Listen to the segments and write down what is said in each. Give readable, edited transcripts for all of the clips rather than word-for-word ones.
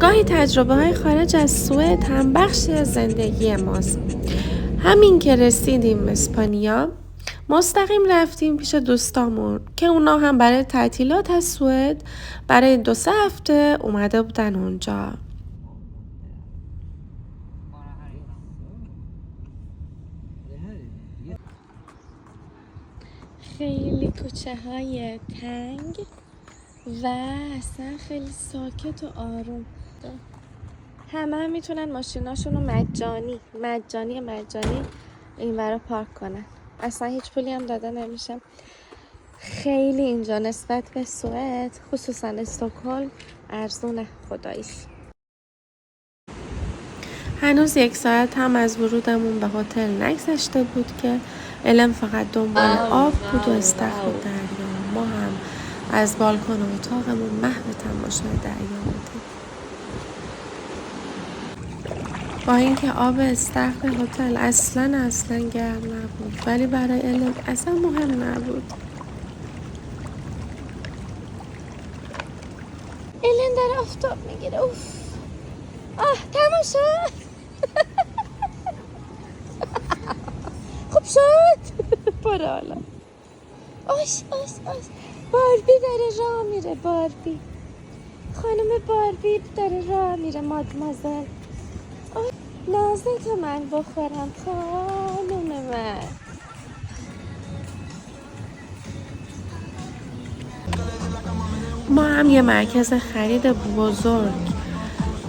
گاهی تجربه های خارج از سوئد هم بخشی از زندگی ماست. همین که رسیدیم اسپانیا مستقیم رفتیم پیش دوستامون که اونا هم برای تعطیلات از سوئد برای 2-3 هفته اومده بودن اونجا. خیلی کوچه های تنگ و اصلا خیلی ساکت و آروم. همه میتونن ماشیناشون رو مجانی این ورا پارک کنن. اصلا هیچ پولی هم داده نمیشه. خیلی اینجا نسبت به سوئد خصوصا استکهلم ارزونه خداییش. هنوز 1 ساعت هم از ورودمون به هتل نگذشته بود که الن فقط دنبال آب بود و استخر دریا. ما هم از بالکن اتاقمون محو تماشای دریا بودیم. با اینکه آب استخر هتل اصلا گرم نبود ولی برای الن اصلا مهم نبود. الن در آفتاب میگیره. اوف تماشا خوب شد. برو حالا. آش باربی داره راه میره. خانم باربی داره راه میره. مادمازل نازت من بخورم خانم من. ما هم یه مرکز خرید بزرگ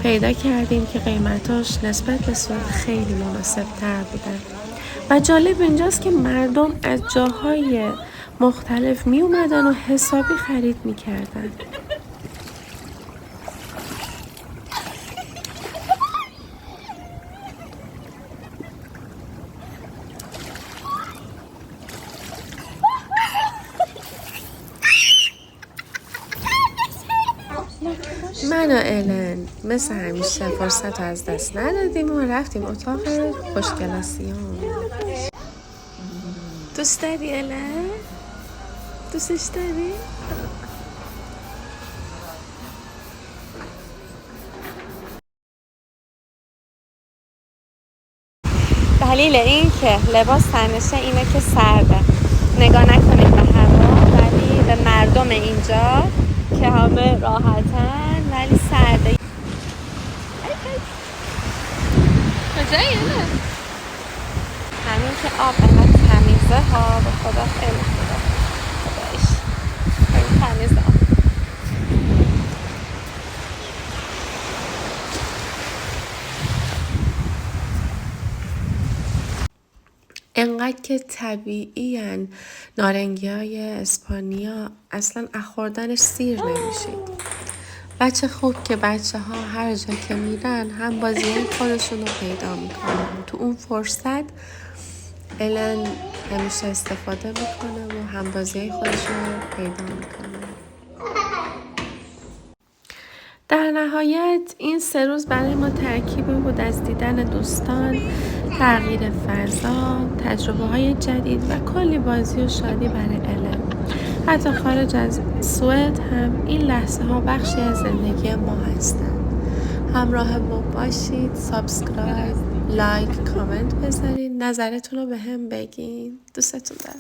پیدا کردیم که قیمتاش نسبت به سوئد خیلی مناسب تر بودن و جالب اینجاست که مردم از جاهای مختلف می اومدن و حسابی خرید می کردن. من و الن مثل همیشه فرصت رو از دست ندادیم و رفتیم اتاق خوشگلاسیون. دوست داری الن؟ دوستش داری؟ دلیل این که لباس تنشه اینه که سرده. نگاه نکنید به هوا ولی به مردم اینجا که همه راحتن ولی سرده. کجایی الان؟ همین که آب انقدر تمیزه ها به خدا خیلی خوبه. خداییش خیلی تمیزه. انقدر که طبیعی هن نارنگی های اسپانیا اصلا اخوردنش سیر نمیشید. بچه خوب که بچه ها هر جا که میرن هم بازی خودشون رو پیدا میکنن. تو اون فرصت الن همیشه استفاده میکنه و هم بازی خودشون رو پیدا میکنه. در نهایت این 3 روز برای ما ترکیبی بود از دیدن دوستان، تغییر فضا، تجربه های جدید و کلی بازی و شادی برای الن. حتی خارج از سوئد هم این لحظه ها بخشی از زندگی ما هستند. همراه ما باشید. سابسکرایب، لایک، کامنت بذارید. نظرتون رو به هم بگین. دوستتون دارم.